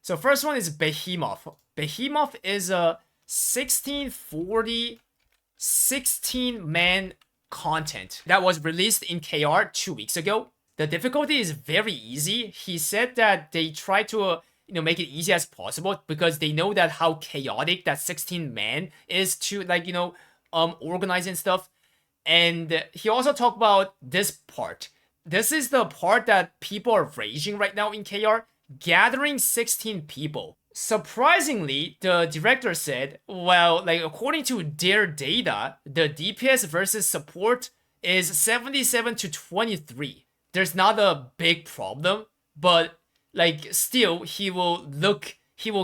So first one is Behemoth. Behemoth is a 1640 16-man content that was released in KR 2 weeks ago. The difficulty is very easy. He said that they try to make it easy as possible because they know that how chaotic that 16-man is to organize and stuff. And he also talked about this part. This is the part that people are raging right now in KR, gathering 16 people. Surprisingly, the director said, well, according to their data, the DPS versus support is 77 to 23. There's not a big problem, but still he will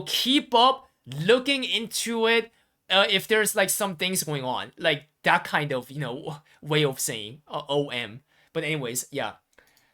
keep up looking into it if there's some things going on, that kind of way of saying OM. But anyways, yeah.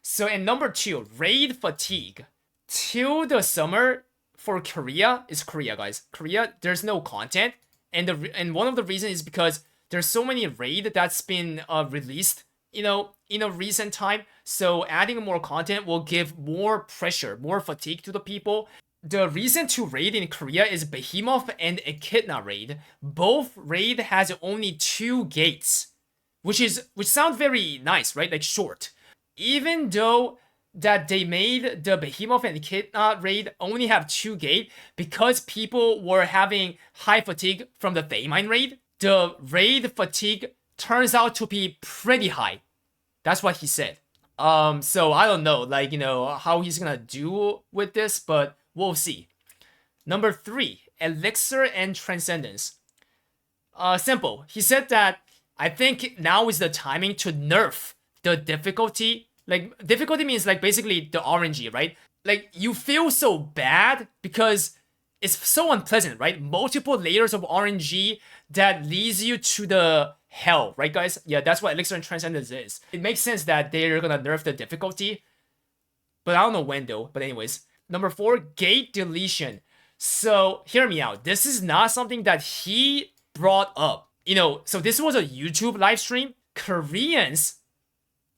So in number 2, raid fatigue. Till the summer for Korea, is Korea, guys. Korea, there's no content, and one of the reasons is because there's so many raid that's been released, in a recent time. So adding more content will give more pressure, more fatigue to the people. The reason to raid in Korea is Behemoth and Echidna raid. Both raid has only 2 gates, which sounds very nice, right? Short. Even though that they made the Behemoth and Echidna raid only have 2 gate because people were having high fatigue from the Daemine raid, the raid fatigue turns out to be pretty high. That's what he said. So I don't know, how he's gonna do with this, but we'll see. Number 3, Elixir and Transcendence. Simple. He said that I think now is the timing to nerf the difficulty. Difficulty means basically the RNG, right? You feel so bad because it's so unpleasant, right? Multiple layers of RNG that leads you to the hell, right, guys? Yeah, that's what Elixir and Transcendence is. It makes sense that they're gonna nerf the difficulty, but I don't know when though. But anyways, number 4, gate deletion. So hear me out. This is not something that he brought up. So this was a YouTube live stream. Koreans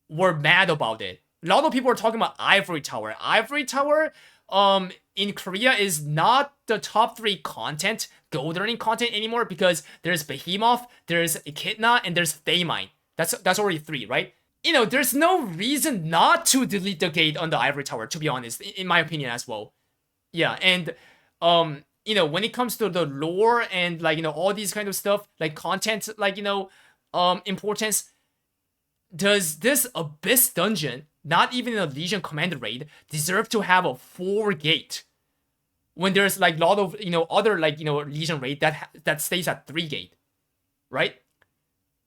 were mad about it. A lot of people were talking about Ivory Tower. Ivory Tower, in Korea is not the top 3 content, gold earning content anymore because there's Behemoth, there's Echidna, and there's Daemine. That's already 3, right? There's no reason not to delete the gate on the Ivory Tower, to be honest, in my opinion as well. Yeah, and when it comes to the lore and all these kind of stuff, content, importance, does this Abyss dungeon, not even a Legion Commander raid, deserve to have a 4 gate when there's a lot of other Legion raid that stays at 3 gate, right?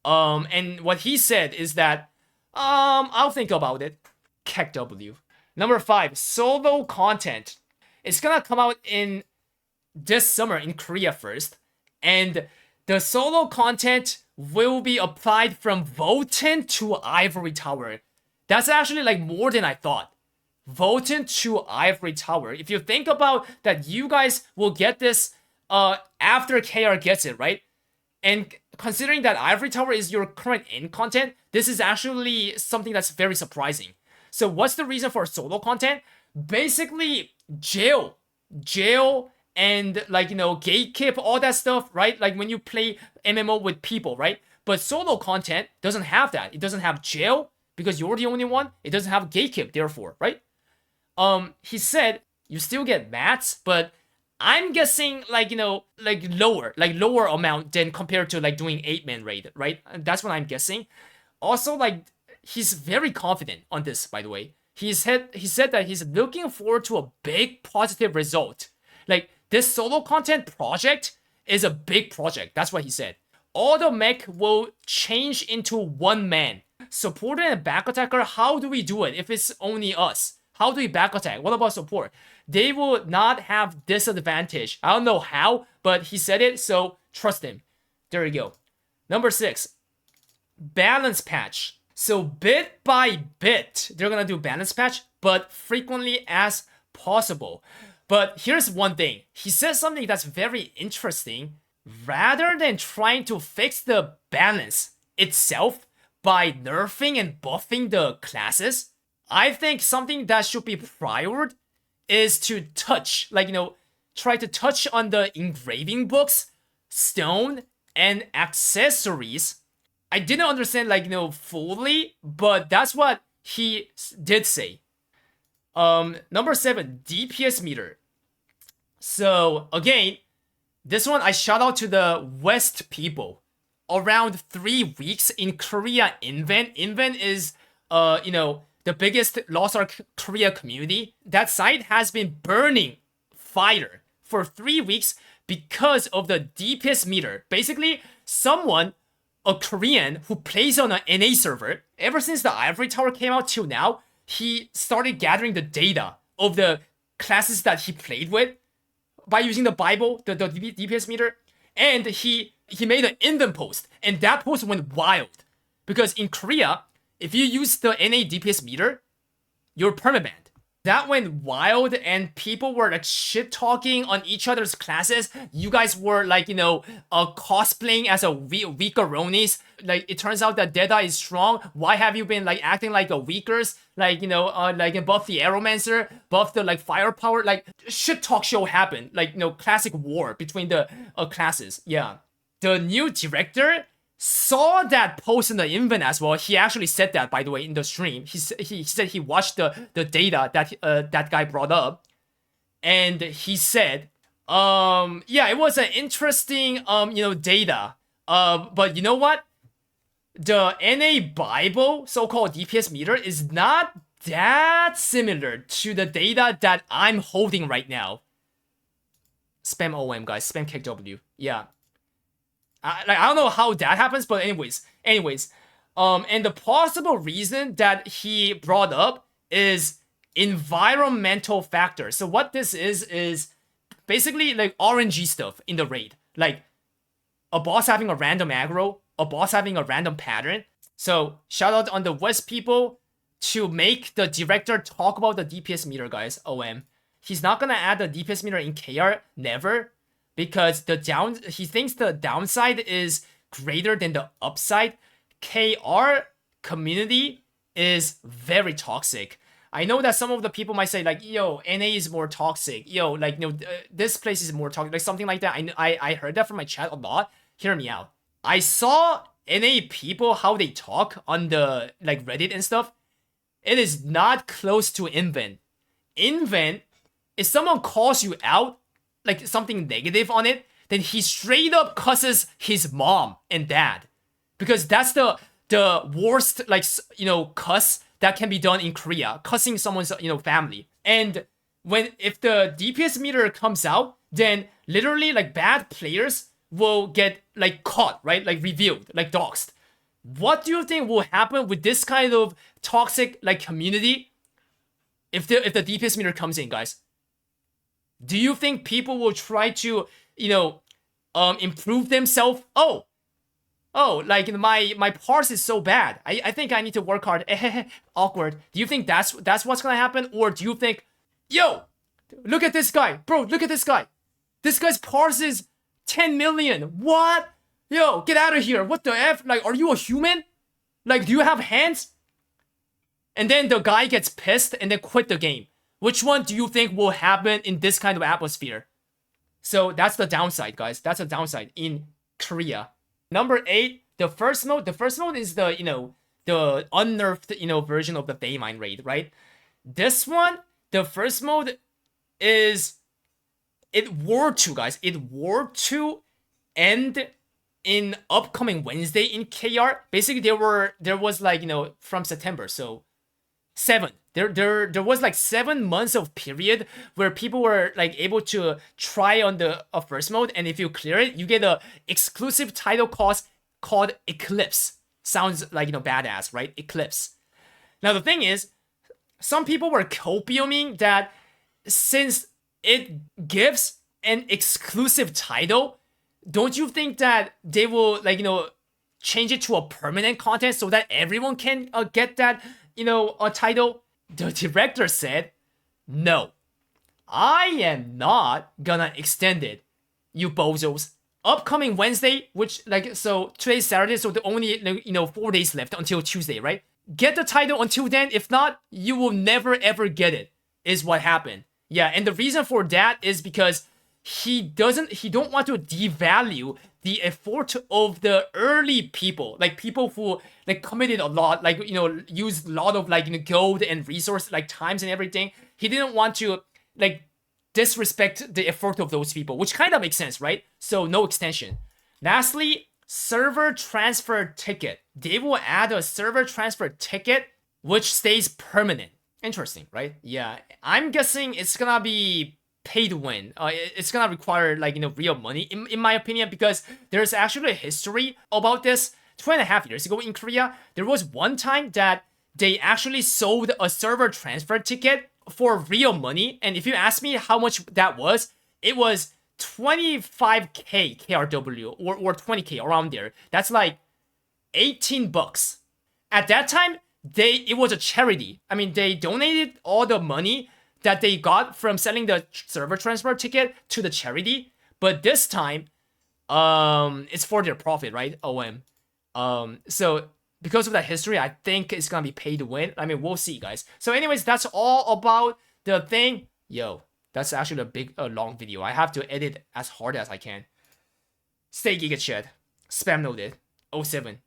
And what he said is that I'll think about it. Kek W. Number 5, solo content. It's gonna come out in this summer in Korea first, and the solo content will be applied from Voten to Ivory Tower. That's actually more than I thought. Voten to Ivory Tower. If you think about that, you guys will get this after KR gets it, right? And considering that Ivory Tower is your current end content, this is actually something that's very surprising. So what's the reason for solo content? Basically, jail, and gatekeep, all that stuff, right? When you play MMO with people, right? But solo content doesn't have that. It doesn't have jail because you're the only one. It doesn't have gatekeep, therefore, right? He said you still get mats, but I'm guessing lower amount than compared to doing 8-man raid, right? That's what I'm guessing. Also, he's very confident on this, by the way. He said that he's looking forward to a big positive result. This solo content project is a big project. That's what he said. All the mech will change into 1 man. Supporter and back attacker, how do we do it if it's only us? How do we back attack? What about support? They will not have disadvantage. I don't know how, but he said it, so trust him. There you go. Number 6, balance patch. So bit by bit, they're gonna do balance patch, but frequently as possible. But here's one thing. He says something that's very interesting. Rather than trying to fix the balance itself by nerfing and buffing the classes, I think something that should be prioritized is to touch, like, try to touch on the engraving books, stone, and accessories. I didn't understand, like, fully, but that's what he did say. Number 7, DPS meter. So again, this one I shout out to the West people. Around 3 weeks in Korea Invent. Invent is the biggest Lost Ark Korea community. That site has been burning fire for 3 weeks because of the DPS meter. Basically, someone, a Korean who plays on an NA server, ever since the Ivory Tower came out till now, he started gathering the data of the classes that he played with by using the Bible, the DPS meter, and he made an invent post, and that post went wild. Because in Korea, if you use the NA DPS meter, you're permabanned. That went wild, and people were like shit talking on each other's classes. You guys were like, cosplaying as a weakeronis. Like, it turns out that Deadeye is strong. Why have you been like acting like a weakers? Like, like buff the Aeromancer, buff the like firepower. Like, shit talk show happened. Like, classic war between the classes. Yeah. The new director saw that post in the invent as well. He actually said that, by the way, in the stream. He said he watched the data that that guy brought up, and he said, yeah, it was an interesting data. But you know what? The NA Bible so-called DPS meter is not that similar to the data that I'm holding right now. Spam OM, guys. Spam kick W. Yeah. I don't know how that happens, but anyways, and the possible reason that he brought up is environmental factors. So what this is basically like RNG stuff in the raid, like a boss having a random aggro, a boss having a random pattern. So shout out on the West people to make the director talk about the DPS meter, guys. OM, he's not gonna add the DPS meter in KR, never. Because he thinks the downside is greater than the upside. KR community is very toxic. I know that some of the people might say like, yo, NA is more toxic. Yo, like, this place is more toxic. Like something like that. I heard that from my chat a lot. Hear me out. I saw NA people, how they talk on the like Reddit and stuff. It is not close to invent. Invent, if someone calls you out, like something negative on it, then he straight up cusses his mom and dad, because that's the worst like cuss that can be done in Korea, cussing someone's family. And if the DPS meter comes out, then literally like bad players will get like caught, right? Like revealed, like doxed. What do you think will happen with this kind of toxic like community if the DPS meter comes in, guys? Do you think people will try to, improve themselves? Oh, like my parse is so bad. I think I need to work hard. Awkward. Do you think that's what's gonna happen, or do you think, yo, look at this guy, bro? Look at this guy. This guy's parse is 10 million. What? Yo, get out of here. What the f? Like, are you a human? Like, do you have hands? And then the guy gets pissed and then quit the game. Which one do you think will happen in this kind of atmosphere? So that's the downside, guys. That's a downside in Korea. Number 8, the first mode. The first mode is the, the unnerfed, version of the Daymine raid, right? This one, the first mode is, it were to, guys, it were to end in upcoming Wednesday in KR. Basically, there was like, from September, so 7. There was like 7 months of period where people were like able to try on the first mode, and if you clear it, you get a exclusive title called Eclipse. Sounds like badass, right? Eclipse. Now the thing is, some people were copiuming that since it gives an exclusive title, don't you think that they will like change it to a permanent content so that everyone can get that a title? The director said, no, I am not gonna extend it, you bozos. Upcoming Wednesday, which so today's Saturday, so the only 4 days left until Tuesday, right? Get the title until then. If not, you will never ever get it, is what happened. Yeah, and the reason for that is because he don't want to devalue the effort of the early people, like people who like committed a lot, like used a lot of like gold and resource, like times and everything. He didn't want to like disrespect the effort of those people, which kind of makes sense, right? So no extension. Lastly, server transfer ticket. They will add a server transfer ticket which stays permanent. Interesting, right? Yeah, I'm guessing it's gonna be pay to win. It's gonna require like real money, in my opinion, because there's actually a history about this. 2.5 years ago in Korea, there was one time that they actually sold a server transfer ticket for real money, and if you ask me how much that was, it was 25k KRW or 20k around there. That's like $18. At that time, it was a charity. I mean, they donated all the money that they got from selling the server transfer ticket to the charity. But this time, it's for their profit, right? So because of that history, I think it's gonna be pay to win. I mean, we'll see, guys. So, anyways, that's all about the thing. Yo, that's actually a long video. I have to edit as hard as I can. Stay Giga Chat. Spam noted. 07.